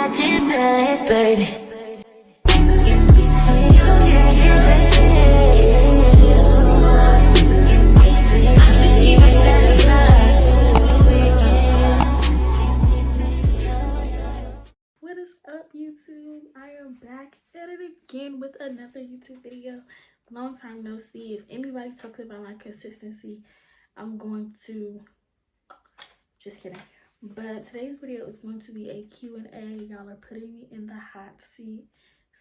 catching feelings, baby. What is up, YouTube? I am back at it again with another YouTube video. Long time no see. If anybody talks about my consistency, I'm going to just kidding. But today's video is going to be a Q&A. Y'all are putting me in the hot seat.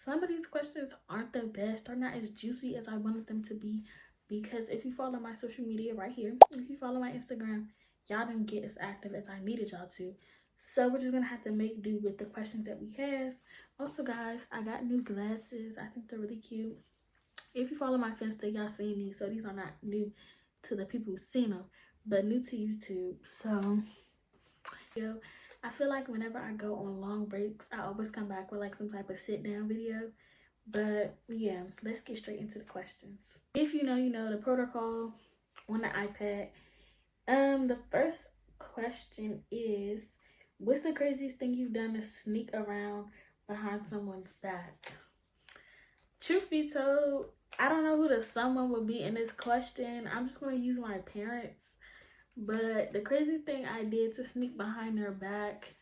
Some of these questions aren't the best. They're not as juicy as I wanted them to be. Because if you follow my social media right here, if you follow my Instagram, y'all didn't get as active as I needed y'all to. So we're just going to have to make do with the questions that we have. Also, guys, I got new glasses. I think they're really cute. If you follow my Finsta, y'all seen these. So these are not new to the people who've seen them, but new to YouTube. So, I feel like whenever I go on long breaks, I always come back with like some type of sit down video. But yeah, let's get straight into the questions. If you know the protocol on the iPad. The first question is, what's the craziest thing you've done to sneak around behind someone's back? Truth be told, I don't know who the someone would be in this question. I'm just going to use my parents. But the craziest thing I did to sneak behind their back,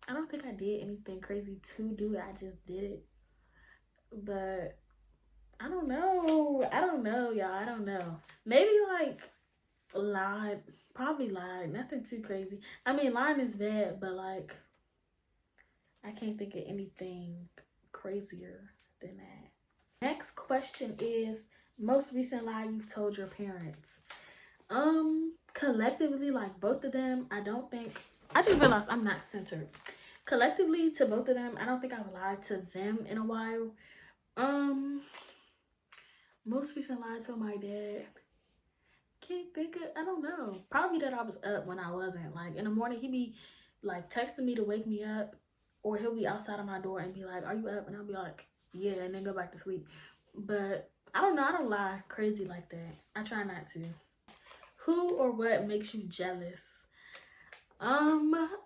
I don't think I did anything crazy to do it. I just did it. But I don't know, y'all. I don't know. Maybe like lied. Probably lied. Nothing too crazy. I mean, lying is bad, but like I can't think of anything crazier than that. Next question is, most recent lie you've told your parents. Collectively, like both of them, I just realized I'm not centered. Collectively, to both of them, I don't think I've lied to them in a while. Most recent lie to my dad. Can't think of, I don't know. Probably that I was up when I wasn't. Like in the morning, he'd be like texting me to wake me up, or he'll be outside of my door and be like, "Are you up?" And I'll be like, "Yeah," and then go back to sleep. But I don't know. I don't lie crazy like that. I try not to. Who or what makes you jealous?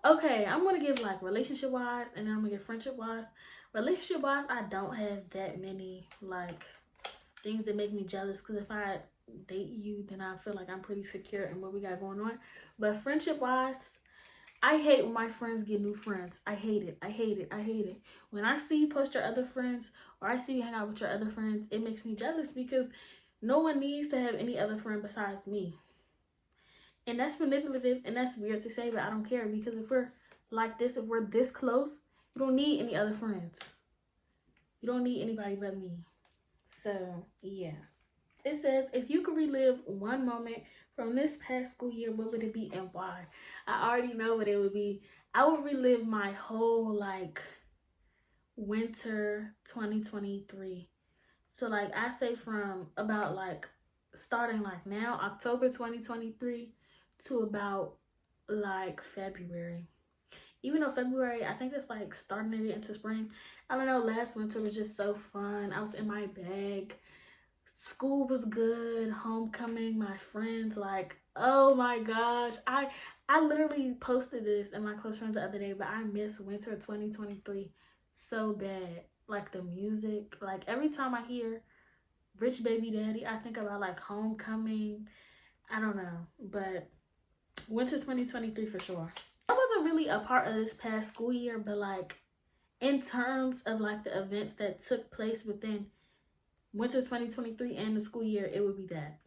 Okay, I'm gonna give like relationship wise, and then I'm gonna give friendship wise. Relationship wise, I don't have that many like things that make me jealous, because if I date you, then I feel like I'm pretty secure in what we got going on. But friendship wise, I hate when my friends get new friends. I hate it. When I see you post your other friends, or I see you hang out with your other friends, it makes me jealous, because no one needs to have any other friend besides me. And that's manipulative, and that's weird to say, but I don't care, because if we're like this, if we're this close, you don't need any other friends. You don't need anybody but me. So, yeah. It says, if you could relive one moment from this past school year, what would it be and why? I already know what it would be. I would relive my whole, like, winter 2023. So, like, I say from about, like, starting, like, now, October 2023 to about, like, February. Even though February, I think it's, like, starting to get into spring. I don't know, last winter was just so fun. I was in my bag. School was good. Homecoming, my friends, like, oh my gosh. I literally posted this in my close friends the other day, but I miss winter 2023 so bad. Like the music, like every time I hear Rich Baby Daddy, I think about like homecoming. I don't know, but winter 2023 for sure. I wasn't really a part of this past school year, but like in terms of like the events that took place within winter 2023 and the school year, it would be that.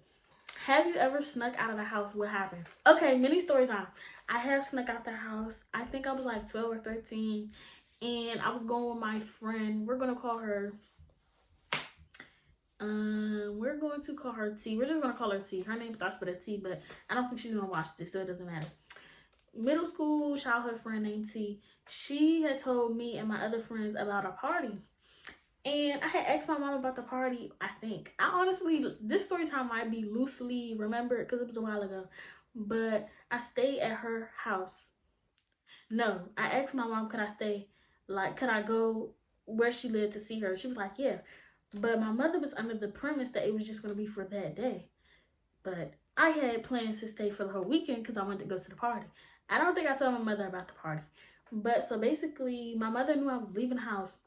Have you ever snuck out of the house? What happened? Okay, many stories on. I have snuck out the house. I think I was like 12 or 13, and I was going with my friend. We're gonna call her we're going to call her T. We're just gonna call her T. Her name starts with a T, but I don't think she's gonna watch this, so it doesn't matter. Middle school childhood friend named T. She had told me and my other friends about a party. And I had asked my mom about the party, I think. I honestly, this story time might be loosely remembered because it was a while ago. But I stayed at her house. No, I asked my mom, could I stay? Like, could I go where she lived to see her? She was like, yeah. But my mother was under the premise that it was just going to be for that day. But I had plans to stay for the whole weekend because I wanted to go to the party. I don't think I told my mother about the party. But so basically, my mother knew I was leaving the house,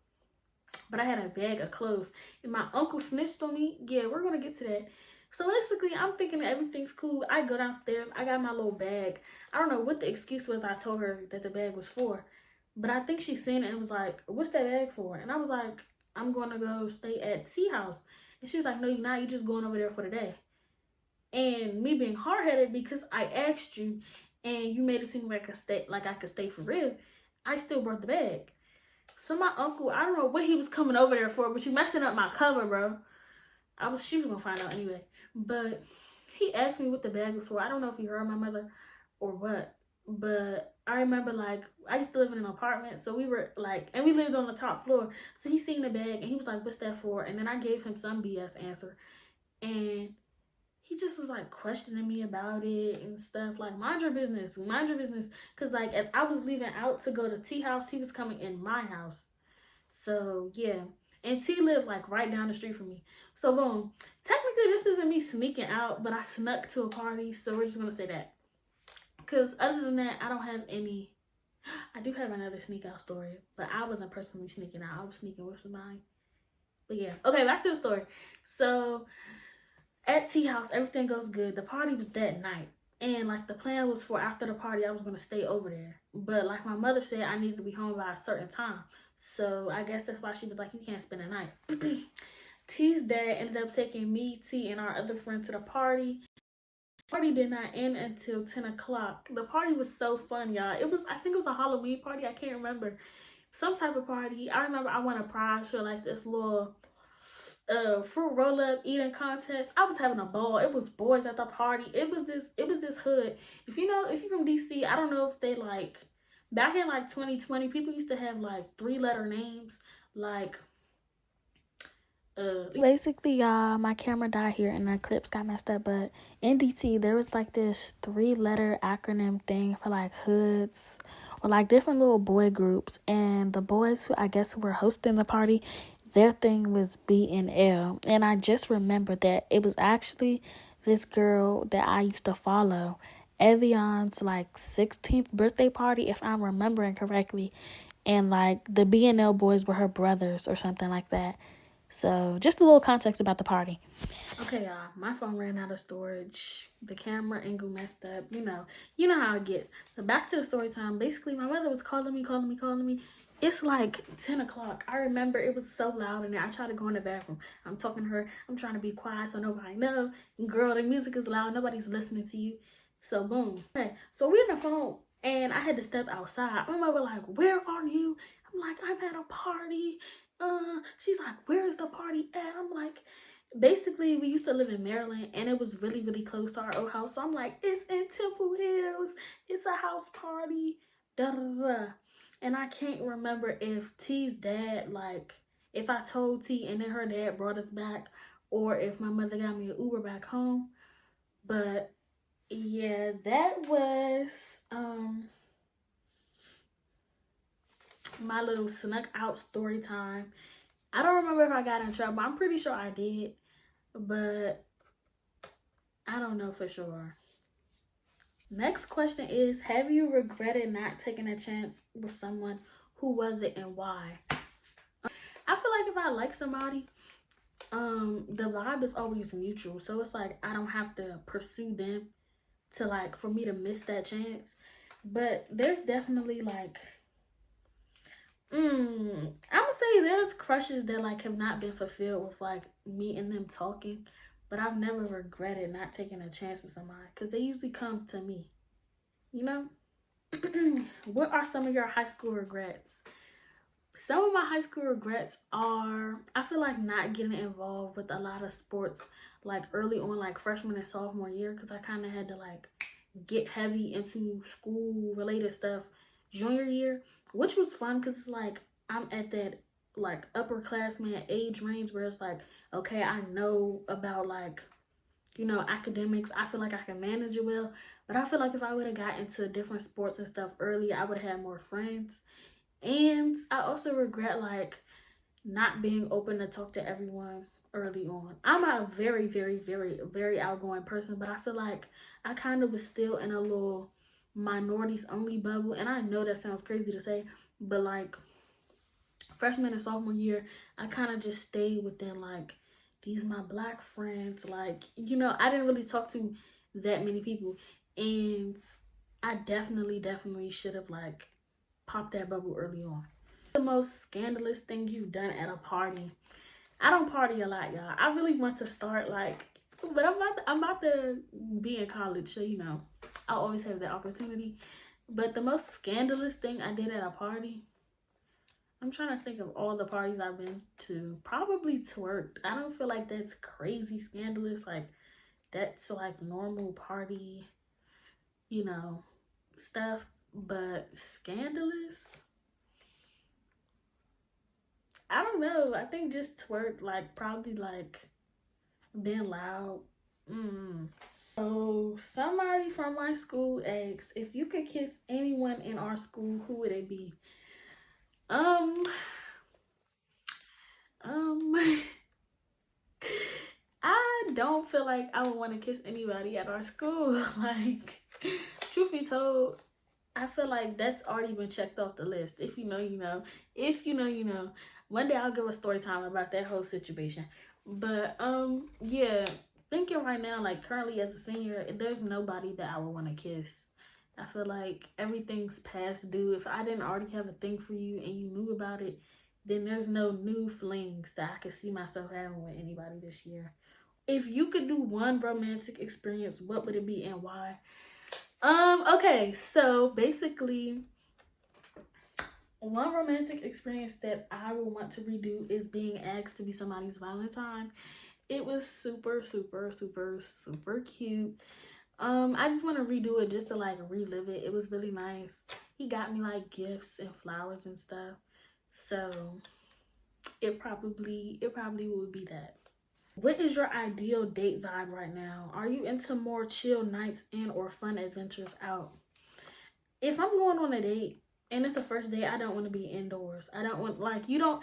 but I had a bag of clothes, and my uncle snitched on me. Yeah, we're gonna get to that. So basically, I'm thinking everything's cool. I go downstairs. I got my little bag. I don't know what the excuse was. I told her that the bag was for, but I think she seen it and was like, "What's that bag for?" And I was like, "I'm going to go stay at T house." And she was like, "No, you're not. You're just going over there for the day." And me being hard headed because I asked you, and you made it seem like I could stay for real. I still brought the bag. So my uncle, I don't know what he was coming over there for, but you messing up my cover, bro. She was gonna find out anyway. But he asked me what the bag was for. I don't know if he heard my mother or what. But I remember, like, I used to live in an apartment, so we were like, and we lived on the top floor. So he seen the bag and he was like, "What's that for?" And then I gave him some BS answer. And he just was like questioning me about it and stuff. Like, mind your business, mind your business. Cause like as I was leaving out to go to T house, he was coming in my house. So yeah. And T lived like right down the street from me. So boom. Technically this isn't me sneaking out, but I snuck to a party. So we're just gonna say that. Cause other than that, I don't have any. I do have another sneak out story, but I wasn't personally sneaking out. I was sneaking with somebody. But yeah. Okay, back to the story. So at T house, everything goes good. The party was that night. And like the plan was for after the party, I was gonna stay over there. But like my mother said, I needed to be home by a certain time. So I guess that's why she was like, "You can't spend the night." T's dad ended up taking me, T, and our other friend to the party. The party did not end until 10 o'clock. The party was so fun, y'all. I think it was a Halloween party. I can't remember. Some type of party. I remember I won a prize for like this little fruit roll up eating contest. I was having a ball. It was boys at the party. It was this hood. If you're from DC, I don't know if they like back in like 2020, people used to have like 3-letter names. Like basically, y'all, my camera died here and the clips got messed up, but in DC there was like this 3-letter acronym thing for like hoods or like different little boy groups, and the boys who I guess were hosting the party, their thing was BNL. And I just remembered that it was actually this girl that I used to follow, Evion's like 16th birthday party, if I'm remembering correctly. And like the BNL boys were her brothers or something like that. So just a little context about the party. Okay, y'all, my phone ran out of storage. The camera angle messed up. You know how it gets. But back to the story time. Basically, my mother was calling me. It's like 10 o'clock. I remember it was so loud in there. I tried to go in the bathroom. I'm talking to her. I'm trying to be quiet so nobody know. Girl, the music is loud. Nobody's listening to you. So boom. Okay, so we're on the phone and I had to step outside. My mother like, "Where are you?" I'm like, "I'm at a party." She's like, "Where is the party at?" I'm like, basically we used to live in Maryland and it was really, really close to our old house. So I'm like, "It's in Temple Hills. It's a house party." Da da da. And I can't remember if T's dad, like, if I told T and then her dad brought us back, or if my mother got me an Uber back home. But yeah, that was my little snuck out story time. I don't remember if I got in trouble. I'm pretty sure I did, but I don't know for sure. Next question is, have you regretted not taking a chance with someone? Who was it and why? I feel like if I like somebody, the vibe is always mutual. So it's like I don't have to pursue them to like for me to miss that chance. But there's definitely like I'm gonna say there's crushes that like have not been fulfilled with like me and them talking, but I've never regretted not taking a chance with somebody because they usually come to me, you know. What are some of your high school regrets? Some of my high school regrets are, I feel like not getting involved with a lot of sports like early on, like freshman and sophomore year, because I kind of had to like get heavy into school related stuff junior year, which was fun because it's like I'm at that like upperclassman age range where it's like, okay, I know about like, academics. I feel like I can manage it well, but I feel like if I would have got into different sports and stuff early, I would have had more friends. And I also regret like not being open to talk to everyone early on. I'm a very, very, very, very outgoing person, but I feel like I kind of was still in a little minorities only bubble. And I know that sounds crazy to say, but like freshman and sophomore year, I kind of just stayed within like these my black friends. Like, you know, I didn't really talk to that many people. And I definitely should have like popped that bubble early on. The most scandalous thing you've done at a party. I don't party a lot, y'all. I really want to start like, but I'm about to be in college, so you know, I always have that opportunity. But the most scandalous thing I did at a party, I'm trying to think of all the parties I've been to. Probably twerked. I don't feel like that's crazy scandalous. Like that's like normal party, you know, stuff. But scandalous, I don't know. I think just twerk, like probably like being loud. So somebody from my school asked if you could kiss anyone in our school, who would it be? Um, I don't feel like I would want to kiss anybody at our school. Like, truth be told, I feel like that's already been checked off the list. If you know, you know. If you know, you know. One day I'll give a story time about that whole situation. But yeah, thinking right now, like currently as a senior, there's nobody that I would want to kiss. I feel like everything's past due. If I didn't already have a thing for you and you knew about it, then there's no new flings that I could see myself having with anybody this year. If you could do one romantic experience, what would it be and why? Okay, so basically one romantic experience that I would want to redo is being asked to be somebody's Valentine. It was super cute. I just want to redo it just to like relive it. It was really nice. He got me like gifts and flowers and stuff. So it probably would be that. What is your ideal date vibe right now? Are you into more chill nights in or fun adventures out? If I'm going on a date and it's a first date, I don't want to be indoors. I don't want, like, you don't,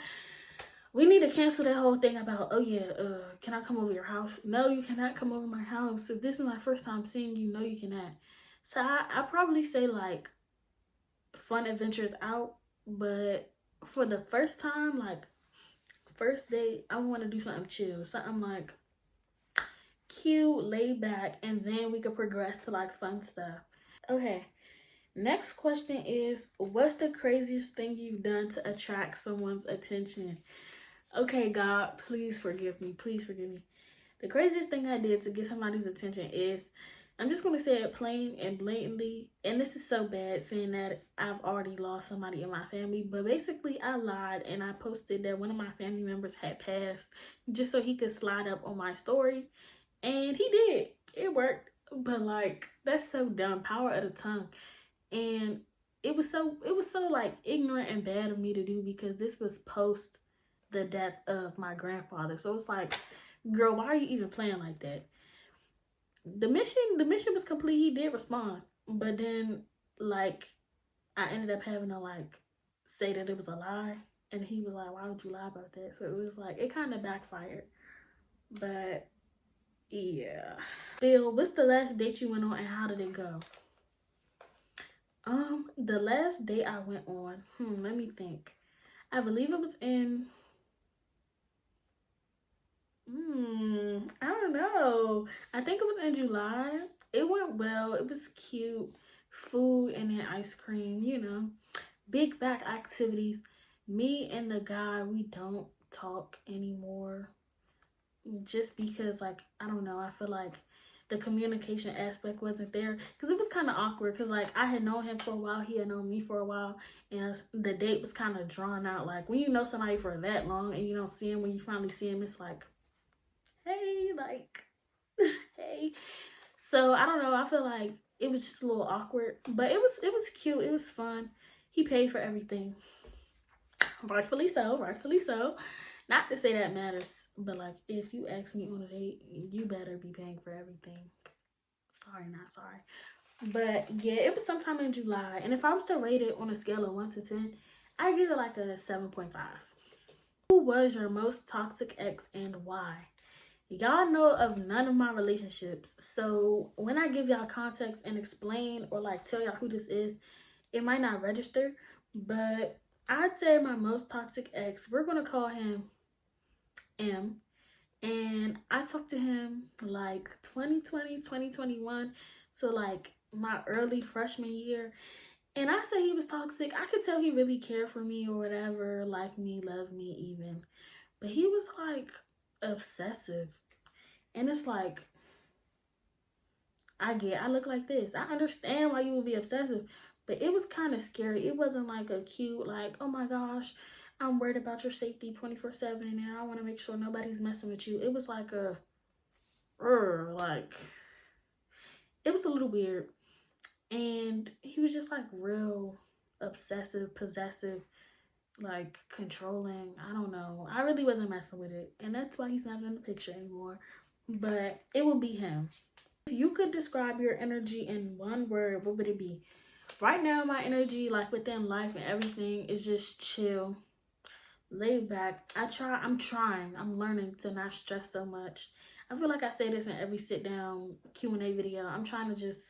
we need to cancel that whole thing about, oh yeah, can I come over your house? No, you cannot come over my house. If this is my first time seeing you, no, you cannot. So I probably say like fun adventures out, but for the first time, like first date, I want to do something chill, something like cute, laid back, and then we could progress to like fun stuff. Okay, next question is, what's the craziest thing you've done to attract someone's attention? Okay, God, please forgive me. Please forgive me. The craziest thing I did to get somebody's attention is, I'm just going to say it plain and blatantly, and this is so bad saying that I've already lost somebody in my family, but basically I lied and I posted that one of my family members had passed just so he could slide up on my story, and he did. It worked, but like, that's so dumb. Power of the tongue. And it was so like ignorant and bad of me to do because this was post the death of my grandfather. So it's like, girl, why are you even playing like that? The mission was complete. He did respond, but then like I ended up having to like say that it was a lie, and he was like, why would you lie about that? So it was like, it kind of backfired. But yeah. Phil, what's the last date you went on and how did it go? The last date I went on, let me think. I believe it was in I don't know. I think it was in July. It went well. It was cute. Food and then ice cream, you know. Big back activities. Me and the guy, we don't talk anymore. Just because, like, I don't know. I feel like the communication aspect wasn't there. Because it was kind of awkward. Because, like, I had known him for a while. He had known me for a while. And the date was kind of drawn out. Like, when you know somebody for that long and you don't see him, when you finally see him, it's like, hey, like, hey. So I don't know, I feel like it was just a little awkward, but it was cute. It was fun. He paid for everything, rightfully so. Not to say that matters, but like, if you ask me on a date, you better be paying for everything. Sorry, not sorry. But yeah, it was sometime in July, and if I was to rate it on a scale of 1 to 10, I give it like a 7.5. Who was your most toxic ex and why? y'all know of none of my relationships. So when I give y'all context and explain or like tell y'all who this is, it might not register. But I'd say my most toxic ex, we're gonna call him M. And I talked to him like 2020, 2021. So like my early freshman year. And I say he was toxic. I could tell he really cared for me or whatever, like me, love me even. But he was like obsessive. And it's like, I look like this. I understand why you would be obsessive, but it was kind of scary. It wasn't like a cute, like, oh my gosh, I'm worried about your safety 24/7 and I want to make sure nobody's messing with you. It was like like, it was a little weird. And he was just like real obsessive, possessive, like controlling. I don't know. I really wasn't messing with it. And that's why he's not in the picture anymore. But it will be him. If you could describe your energy in one word, what would it be? Right now, my energy, like within life and everything, is just chill, laid back. I'm learning to not stress so much. I feel like I say this in every sit down Q&A video. I'm trying to just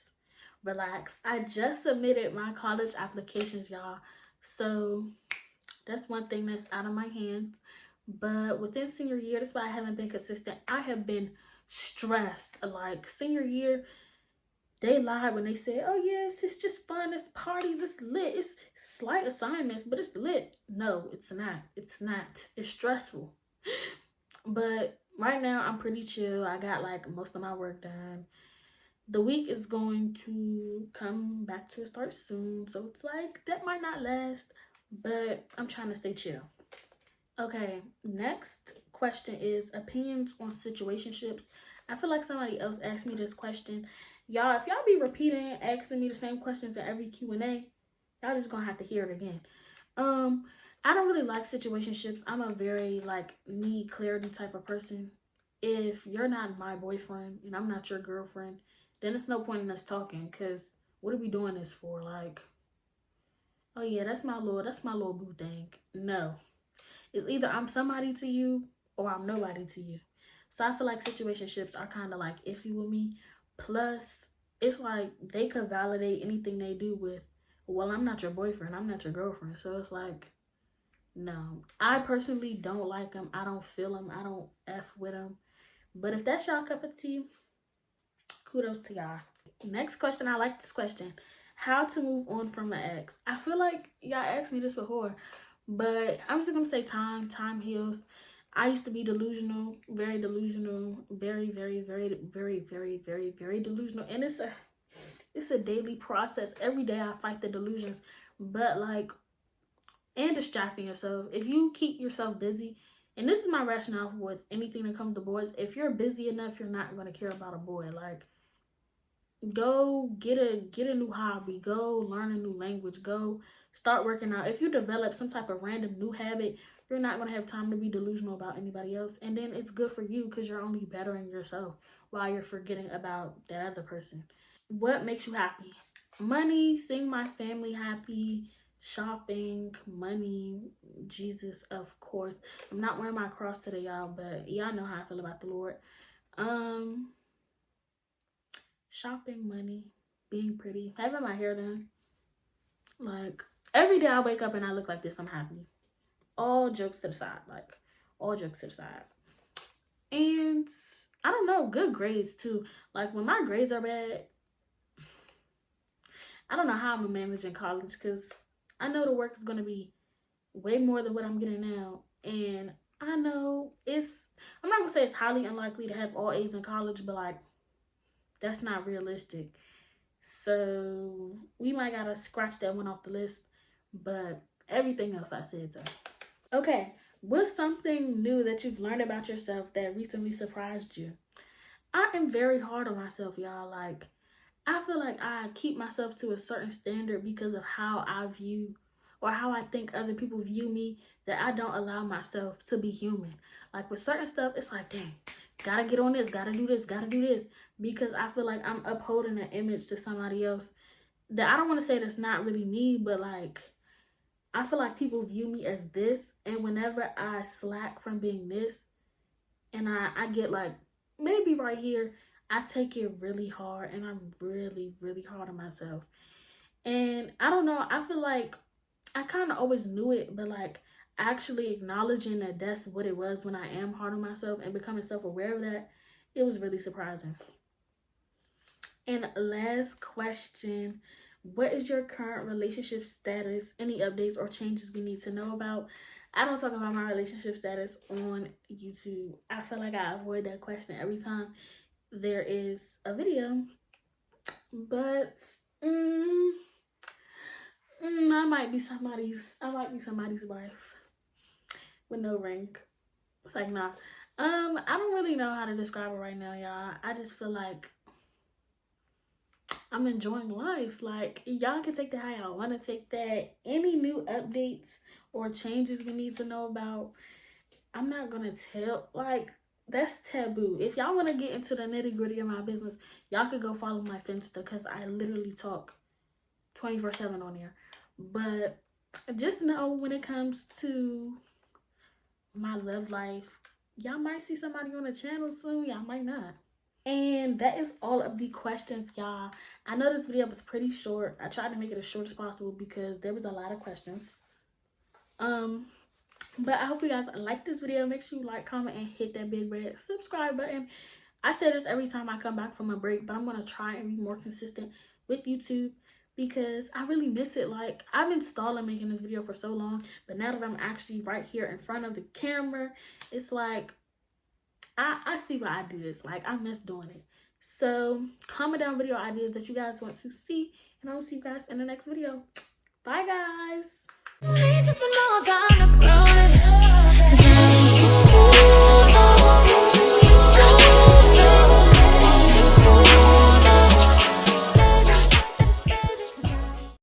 relax. I just submitted my college applications, y'all. So that's one thing that's out of my hands. But within senior year, that's why I haven't been consistent. I have been stressed. Like senior year, they lied when they said, oh yes, it's just fun, it's parties, it's lit, it's slight assignments, but it's lit. No, it's not. It's not. It's stressful. But right now I'm pretty chill. I got like most of my work done. The week is going to come back to a start soon. So it's like that might not last, but I'm trying to stay chill. Okay, next question is opinions on situationships. I feel like somebody else asked me this question. Y'all, if y'all be repeating, asking me the same questions in every Q&A, y'all just gonna have to hear it again. I don't really like situationships. I'm a very like need clarity type of person. If you're not my boyfriend and I'm not your girlfriend, then it's no point in us talking, because what are we doing this for? Like, oh yeah, that's my little boo thing. No. It's either I'm somebody to you or I'm nobody to you. So I feel like situationships are kind of like iffy with me. Plus, it's like they could validate anything they do with, well, I'm not your boyfriend, I'm not your girlfriend. So it's like, no. I personally don't like them. I don't feel them. I don't F with them. But if that's y'all cup of tea, kudos to y'all. Next question, I like this question. How to move on from an ex? I feel like y'all asked me this before, but I'm just gonna say time heals. I used to be delusional, very delusional, very delusional. And it's a daily process. Every day I fight the delusions. But like, and distracting yourself. If you keep yourself busy, and this is my rationale with anything that comes to boys, if you're busy enough, you're not gonna care about a boy. Like, go get a new hobby, go learn a new language, go start working out. If you develop some type of random new habit, you're not going to have time to be delusional about anybody else. And then it's good for you because you're only bettering yourself while you're forgetting about that other person. What makes you happy? Money, seeing my family happy, shopping, money, Jesus, of course. I'm not wearing my cross today, y'all, but y'all know how I feel about the Lord. Shopping, money, being pretty, having my hair done. Like, every day I wake up and I look like this, I'm happy. All jokes to the side. Like, all jokes to the side. And I don't know, good grades too. Like, when my grades are bad, I don't know how I'm gonna manage in college, because I know the work is gonna be way more than what I'm getting now. And I know I'm not gonna say it's highly unlikely to have all A's in college, but like, that's not realistic. So we might gotta scratch that one off the list, but everything else I said though. Okay, what's something new that you've learned about yourself that recently surprised you? I am very hard on myself, y'all. Like, I feel like I keep myself to a certain standard because of how I view or how I think other people view me, that I don't allow myself to be human. Like, with certain stuff, it's like, dang, gotta get on this, gotta do this, gotta do this, because I feel like I'm upholding an image to somebody else that I don't want to say that's not really me, but like, I feel like people view me as this, and whenever I slack from being this and I get like maybe right here, I take it really hard, and I'm really, really hard on myself. And I don't know, I feel like I kind of always knew it, but like actually acknowledging that that's what it was when I am hard on myself and becoming self-aware of that, it was really surprising. And last question, what is your current relationship status? Any updates or changes we need to know about? I don't talk about my relationship status on YouTube. I feel like I avoid that question every time there is a video. But I might be somebody's wife with no ring. It's like, nah. I don't really know how to describe it right now, y'all. I just feel like I'm enjoying life. Like, y'all can take that how y'all want to take that. Any new updates or changes we need to know about, I'm not gonna tell. Like, that's taboo. If y'all want to get into the nitty gritty of my business, y'all could go follow my Finsta, because I literally talk 24/7 on there. But just know, when it comes to my love life, y'all might see somebody on the channel soon, y'all might not. And that is all of the questions, y'all. I know this video was pretty short. I tried to make it as short as possible because there was a lot of questions. But I hope you guys like this video. Make sure you like, comment, and hit that big red subscribe button. I say this every time I come back from a break, but I'm going to try and be more consistent with YouTube because I really miss it. Like, I've been stalling making this video for so long, but now that I'm actually right here in front of the camera, it's like, I see why I do this. Like, I miss doing it. So comment down video ideas that you guys want to see, and I will see you guys in the next video. Bye, guys.